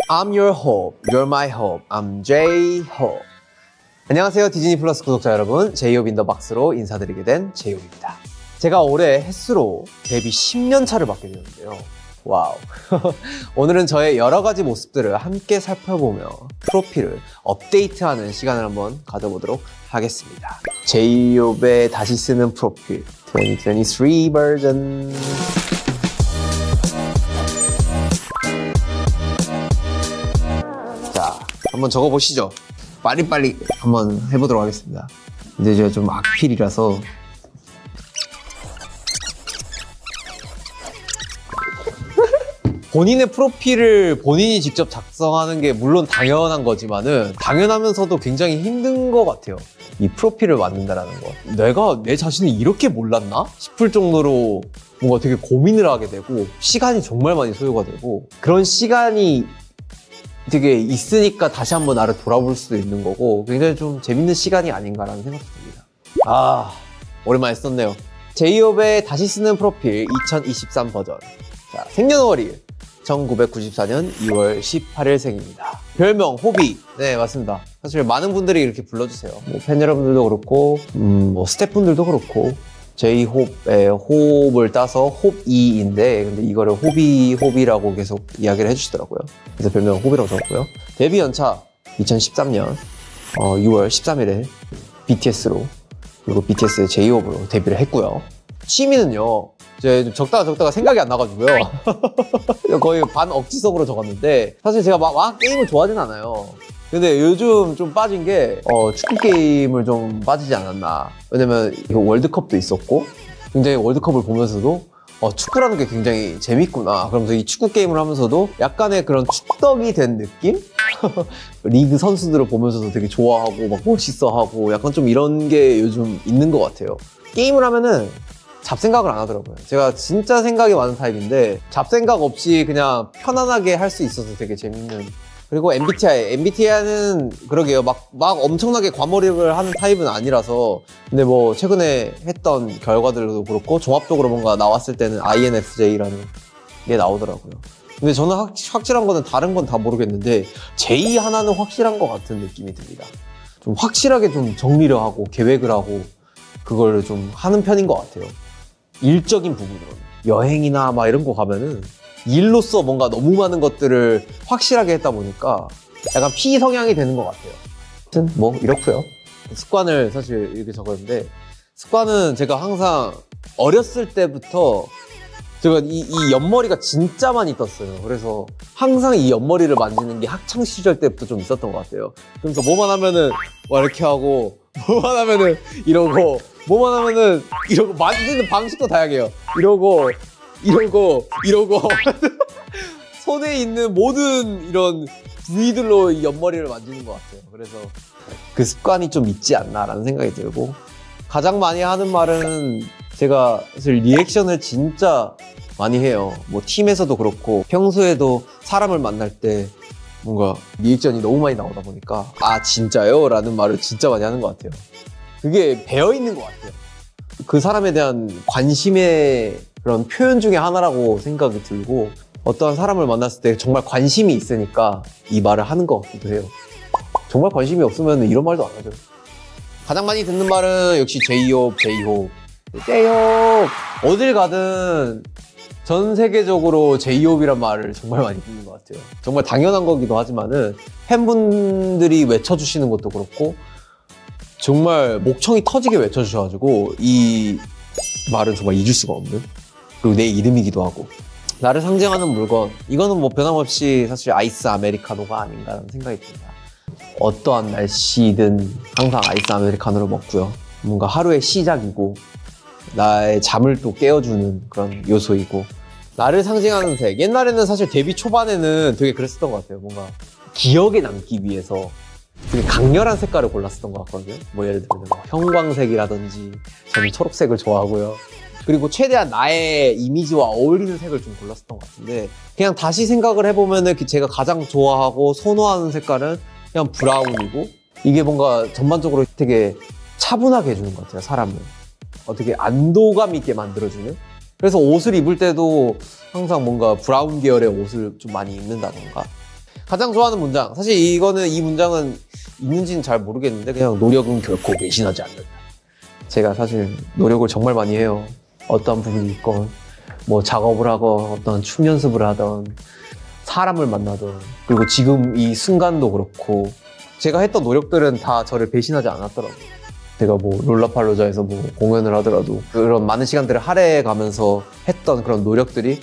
I'm your hope, you're my hope, I'm J-Hope. 안녕하세요 디즈니 플러스 구독자 여러분, 제이홉 인 더 박스로 인사드리게 된 제이홉입니다. 제가 올해 햇수로 데뷔 10년 차를 맞게 되는데요. 와우. 오늘은 저의 여러 가지 모습들을 함께 살펴보며 프로필을 업데이트하는 시간을 한번 가져보도록 하겠습니다. 제이홉의 다시 쓰는 프로필 2023 버전. 자, 한번 적어보시죠. 빨리빨리 한번 해보도록 하겠습니다. 근데 제가 좀 악필이라서 본인의 프로필을 본인이 직접 작성하는 게 물론 당연한 거지만은 당연하면서도 굉장히 힘든 것 같아요. 이 프로필을 만든다라는 거. 내가 내 자신을 이렇게 몰랐나? 싶을 정도로 뭔가 되게 고민을 하게 되고 시간이 정말 많이 소요가 되고 그런 시간이 되게 있으니까 다시 한번 나를 돌아볼 수도 있는 거고 굉장히 좀 재밌는 시간이 아닌가라는 생각도 듭니다. 아, 오랜만에 썼네요. 제이홉의 다시 쓰는 프로필 2023 버전. 자, 생년월일 1994년 2월 18일 생입니다. 별명 호비. 네, 맞습니다. 사실 많은 분들이 이렇게 불러주세요. 뭐 팬 여러분들도 그렇고 뭐 스태프분들도 그렇고 제이홉의 호흡을 따서 홉이인데 근데 이거를 호비라고 계속 이야기를 해주시더라고요. 그래서 별명 호비라고 적었고요. 데뷔 연차 2013년 6월 13일에 BTS로 그리고 BTS의 제이홉으로 데뷔를 했고요. 취미는요, 이제 적다가 생각이 안 나가지고요. 거의 반 억지성으로 적었는데 사실 제가 막 게임을 좋아하진 않아요. 근데 요즘 좀 빠진 게 축구 게임을 좀 빠지지 않았나. 왜냐면 이거 월드컵도 있었고 굉장히 월드컵을 보면서도 축구라는 게 굉장히 재밌구나. 그러면서 이 축구 게임을 하면서도 약간의 그런 축덕이 된 느낌? 리그 선수들을 보면서도 되게 좋아하고 막 멋있어하고 약간 좀 이런 게 요즘 있는 것 같아요. 게임을 하면은 잡생각을 안 하더라고요. 제가 진짜 생각이 많은 타입인데 잡생각 없이 그냥 편안하게 할 수 있어서 되게 재밌는. 그리고 MBTI는 그러게요. 막 엄청나게 과몰입을 하는 타입은 아니라서. 근데 뭐 최근에 했던 결과들도 그렇고 종합적으로 뭔가 나왔을 때는 INFJ라는 게 나오더라고요. 근데 저는 확실한 거는 다른 건 다 모르겠는데 J 하나는 확실한 것 같은 느낌이 듭니다. 좀 확실하게 좀 정리를 하고 계획을 하고 그걸 좀 하는 편인 것 같아요. 일적인 부분으로는. 여행이나 막 이런 거 가면은 일로서 뭔가 너무 많은 것들을 확실하게 했다 보니까 약간 P 성향이 되는 것 같아요. 아무튼 뭐 이렇고요. 습관을 사실 이렇게 적었는데 습관은 제가 항상 어렸을 때부터 제가 이 옆머리가 진짜 많이 떴어요. 그래서 항상 이 옆머리를 만지는 게 학창 시절 때부터 좀 있었던 것 같아요. 그래서 뭐만 하면은 와 이렇게 하고 뭐만 하면은 이러고 뭐만 하면은 이러고 만지는 방식도 다양해요. 이러고 손에 있는 모든 이런 부위들로 이 옆머리를 만지는 것 같아요. 그래서 그 습관이 좀 있지 않나라는 생각이 들고 가장 많이 하는 말은 제가 사실 리액션을 진짜 많이 해요. 뭐 팀에서도 그렇고 평소에도 사람을 만날 때 뭔가 리액션이 너무 많이 나오다 보니까 아 진짜요? 라는 말을 진짜 많이 하는 것 같아요. 그게 배어있는 것 같아요. 그 사람에 대한 관심의 그런 표현 중에 하나라고 생각이 들고 어떠한 사람을 만났을 때 정말 관심이 있으니까 이 말을 하는 것 같기도 해요. 정말 관심이 없으면 이런 말도 안 하죠. 가장 많이 듣는 말은 역시 제이홉. 어딜 가든 전 세계적으로 제이홉이란 말을 정말 많이 듣는 것 같아요. 정말 당연한 거기도 하지만은 팬분들이 외쳐주시는 것도 그렇고 정말 목청이 터지게 외쳐주셔가지고 이 말은 정말 잊을 수가 없는, 그리고 내 이름이기도 하고 나를 상징하는 물건, 이거는 뭐 변함없이 사실 아이스 아메리카노가 아닌가라는 생각이 듭니다. 어떠한 날씨든 항상 아이스 아메리카노를 먹고요. 뭔가 하루의 시작이고 나의 잠을 또 깨워주는 그런 요소이고 나를 상징하는 색. 옛날에는 사실 데뷔 초반에는 되게 그랬었던 것 같아요. 뭔가 기억에 남기 위해서 되게 강렬한 색깔을 골랐었던 것 같거든요. 뭐 예를 들면 형광색이라든지 저는 초록색을 좋아하고요. 그리고 최대한 나의 이미지와 어울리는 색을 좀 골랐었던 것 같은데 그냥 다시 생각을 해보면은 제가 가장 좋아하고 선호하는 색깔은 그냥 브라운이고 이게 뭔가 전반적으로 되게 차분하게 해주는 것 같아요. 사람을 어떻게 안도감 있게 만들어주는. 그래서 옷을 입을 때도 항상 뭔가 브라운 계열의 옷을 좀 많이 입는다던가 가장 좋아하는 문장. 사실 이 문장은 있는지는 잘 모르겠는데 그냥 노력은 결코 배신하지 않는다. 제가 사실 노력을 정말 많이 해요. 어떠한 부분이 있건 뭐 작업을 하건 어떤 춤 연습을 하던 사람을 만나던 그리고 지금 이 순간도 그렇고 제가 했던 노력들은 다 저를 배신하지 않았더라고요. 제가 뭐 롤라팔로자에서 뭐 공연을 하더라도 그런 많은 시간들을 할애해가면서 했던 그런 노력들이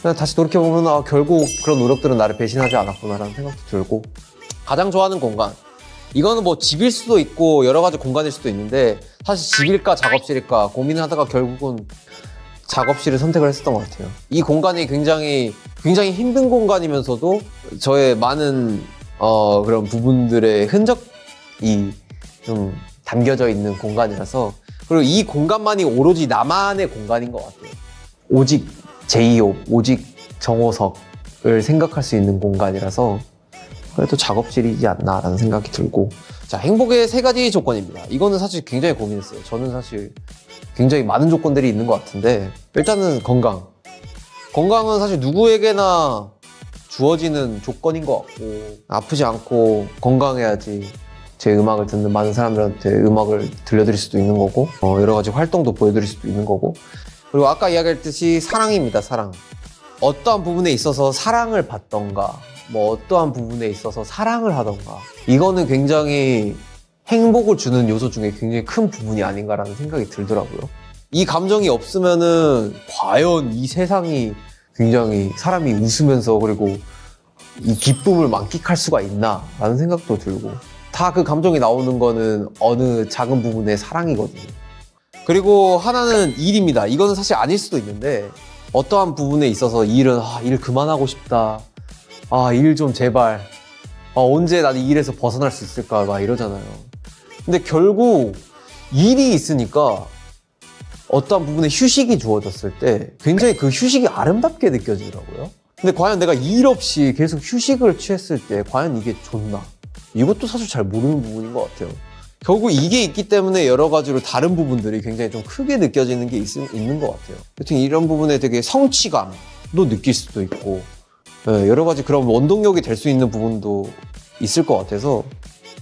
그냥 다시 돌이켜보면 아, 결국 그런 노력들은 나를 배신하지 않았구나라는 생각도 들고 가장 좋아하는 공간 이거는 뭐 집일 수도 있고 여러 가지 공간일 수도 있는데 사실 집일까 작업실일까 고민하다가 결국은 작업실을 선택을 했었던 것 같아요. 이 공간이 굉장히 힘든 공간이면서도 저의 많은 그런 부분들의 흔적이 좀 담겨져 있는 공간이라서 그리고 이 공간만이 오로지 나만의 공간인 것 같아요. 오직 제이홉, 오직 정호석을 생각할 수 있는 공간이라서 그래도 작업실이지 않나라는 생각이 들고 자, 행복의 3가지 조건입니다. 이거는 사실 굉장히 고민했어요. 저는 사실 굉장히 많은 조건들이 있는 것 같은데 일단은 건강. 건강은 사실 누구에게나 주어지는 조건인 것 같고 아프지 않고 건강해야지 제 음악을 듣는 많은 사람들한테 음악을 들려드릴 수도 있는 거고 여러 가지 활동도 보여드릴 수도 있는 거고 그리고 아까 이야기했듯이 사랑입니다. 사랑. 어떠한 부분에 있어서 사랑을 받던가 뭐 어떠한 부분에 있어서 사랑을 하던가 이거는 굉장히 행복을 주는 요소 중에 굉장히 큰 부분이 아닌가라는 생각이 들더라고요. 이 감정이 없으면은 과연 이 세상이 굉장히 사람이 웃으면서 그리고 이 기쁨을 만끽할 수가 있나 라는 생각도 들고 다 그 감정이 나오는 거는 어느 작은 부분의 사랑이거든요. 그리고 하나는 일입니다. 이거는 사실 아닐 수도 있는데 어떠한 부분에 있어서 일은 일 그만하고 싶다. 일 좀 제발. 언제 나는 이 일에서 벗어날 수 있을까 막 이러잖아요. 근데 결국 일이 있으니까 어떠한 부분에 휴식이 주어졌을 때 굉장히 그 휴식이 아름답게 느껴지더라고요. 근데 과연 내가 일 없이 계속 휴식을 취했을 때 과연 이게 좋나? 이것도 사실 잘 모르는 부분인 것 같아요. 결국 이게 있기 때문에 여러 가지로 다른 부분들이 굉장히 좀 크게 느껴지는 게 있는 것 같아요. 여튼 이런 부분에 되게 성취감도 느낄 수도 있고 여러 가지 그런 원동력이 될 수 있는 부분도 있을 것 같아서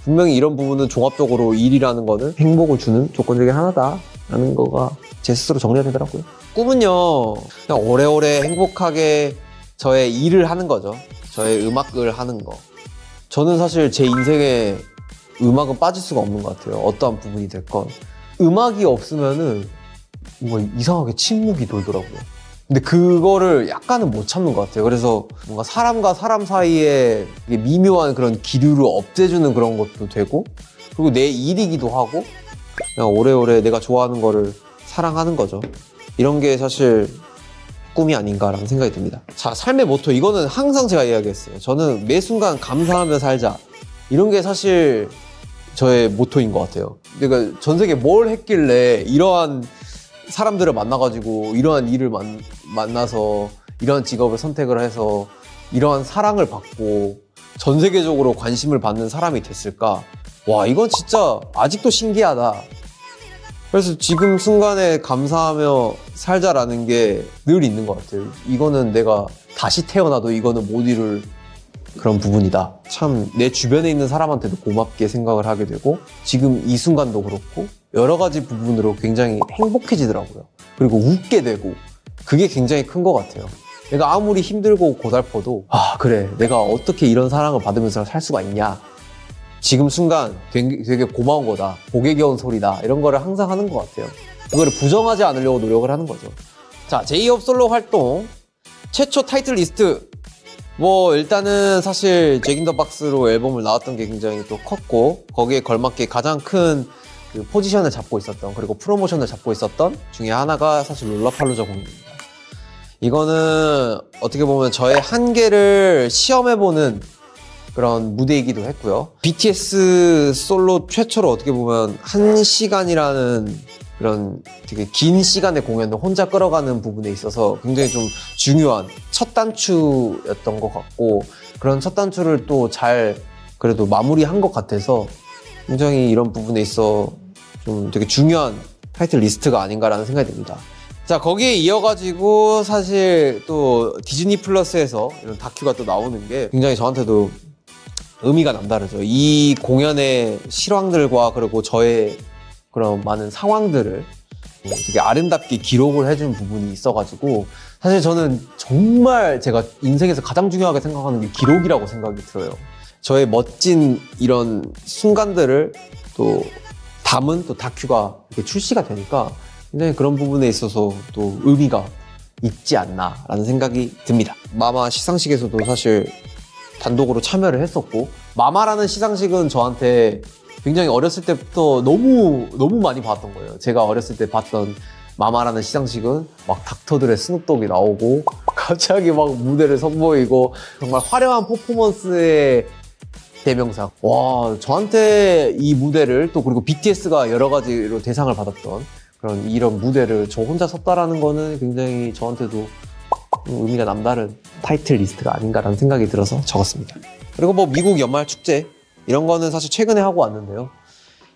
분명히 이런 부분은 종합적으로 일이라는 거는 행복을 주는 조건 중에 하나다라는 거가 제 스스로 정리가 되더라고요. 꿈은요 그냥 오래오래 행복하게 저의 일을 하는 거죠. 저의 음악을 하는 거. 저는 사실 제 인생에 음악은 빠질 수가 없는 것 같아요. 어떠한 부분이 됐건 음악이 없으면은 뭔가 이상하게 침묵이 돌더라고요. 근데 그거를 약간은 못 참는 것 같아요. 그래서 뭔가 사람과 사람 사이에 미묘한 그런 기류를 없애주는 그런 것도 되고 그리고 내 일이기도 하고 그냥 오래오래 내가 좋아하는 거를 사랑하는 거죠. 이런 게 사실 꿈이 아닌가라는 생각이 듭니다. 자, 삶의 모토 이거는 항상 제가 이야기했어요. 저는 매 순간 감사하며 살자. 이런 게 사실 저의 모토인 것 같아요. 그러니까 전 세계에 뭘 했길래 이러한 사람들을 만나가지고 이러한 일을 만나서 이러한 직업을 선택을 해서 이러한 사랑을 받고 전 세계적으로 관심을 받는 사람이 됐을까? 와, 이건 진짜 아직도 신기하다. 그래서 지금 순간에 감사하며 살자라는 게 늘 있는 것 같아요. 이거는 내가 다시 태어나도 이거는 못 이룰 그런 부분이다. 참 내 주변에 있는 사람한테도 고맙게 생각을 하게 되고 지금 이 순간도 그렇고 여러 가지 부분으로 굉장히 행복해지더라고요. 그리고 웃게 되고 그게 굉장히 큰 것 같아요. 내가 아무리 힘들고 고달퍼도 그래 내가 어떻게 이런 사랑을 받으면서 살 수가 있냐. 지금 순간 되게 고마운 거다. 복에 겨운 소리다. 이런 거를 항상 하는 것 같아요. 그거를 부정하지 않으려고 노력을 하는 거죠. 자, 제이홉 솔로 활동 최초 타이틀 리스트 뭐 일단은 사실 잭 인 더 박스로 앨범을 나왔던 게 굉장히 또 컸고 거기에 걸맞게 가장 큰 그 포지션을 잡고 있었던 그리고 프로모션을 잡고 있었던 중에 하나가 사실 롤라팔로자 공연입니다. 이거는 어떻게 보면 저의 한계를 시험해보는 그런 무대이기도 했고요. BTS 솔로 최초로 어떻게 보면 1시간이라는 그런 되게 긴 시간의 공연을 혼자 끌어가는 부분에 있어서 굉장히 좀 중요한 첫 단추였던 것 같고 그런 첫 단추를 또 잘 그래도 마무리한 것 같아서 굉장히 이런 부분에 있어 좀 되게 중요한 타이틀 리스트가 아닌가라는 생각이 듭니다. 자, 거기에 이어가지고 사실 또 디즈니 플러스에서 이런 다큐가 또 나오는 게 굉장히 저한테도 의미가 남다르죠. 이 공연의 실황들과 그리고 저의 그런 많은 상황들을 되게 아름답게 기록을 해준 부분이 있어가지고 사실 저는 정말 제가 인생에서 가장 중요하게 생각하는 게 기록이라고 생각이 들어요. 저의 멋진 이런 순간들을 또 담은 또 다큐가 이렇게 출시가 되니까 굉장히 그런 부분에 있어서 또 의미가 있지 않나라는 생각이 듭니다. 마마 시상식에서도 사실 단독으로 참여를 했었고 마마라는 시상식은 저한테 굉장히 어렸을 때부터 너무 많이 봤던 거예요. 제가 어렸을 때 봤던 마마라는 시상식은 막 닥터들의 스눕독이 나오고 갑자기 막 무대를 선보이고 정말 화려한 퍼포먼스의 대명사. 와, 저한테 이 무대를 또 그리고 BTS가 여러 가지로 대상을 받았던 그런 이런 무대를 저 혼자 섰다라는 거는 굉장히 저한테도 의미가 남다른 타이틀 리스트가 아닌가라는 생각이 들어서 적었습니다. 그리고 뭐 미국 연말 축제 이런 거는 사실 최근에 하고 왔는데요.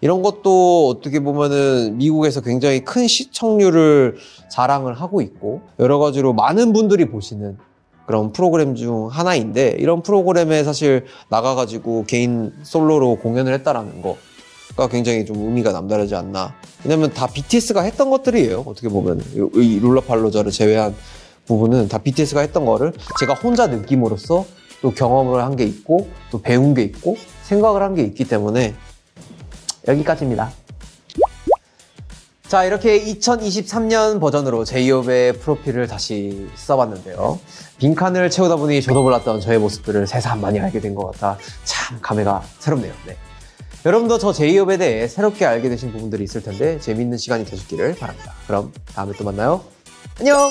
이런 것도 어떻게 보면은 미국에서 굉장히 큰 시청률을 자랑을 하고 있고 여러 가지로 많은 분들이 보시는 그런 프로그램 중 하나인데 이런 프로그램에 사실 나가가지고 개인 솔로로 공연을 했다라는 거가 굉장히 좀 의미가 남다르지 않나. 왜냐면 다 BTS가 했던 것들이에요. 어떻게 보면 이 롤라팔로자를 제외한 부분은 다 BTS가 했던 거를 제가 혼자 느낌으로써 또 경험을 한 게 있고 또 배운 게 있고 생각을 한 게 있기 때문에 여기까지입니다. 자, 이렇게 2023년 버전으로 제이홉의 프로필을 다시 써봤는데요. 빈칸을 채우다 보니 저도 몰랐던 저의 모습들을 새삼 많이 알게 된 것 같아 참 감회가 새롭네요. 네. 여러분도 저 제이홉에 대해 새롭게 알게 되신 부분들이 있을 텐데 재미있는 시간이 되셨기를 바랍니다. 그럼 다음에 또 만나요. 안녕!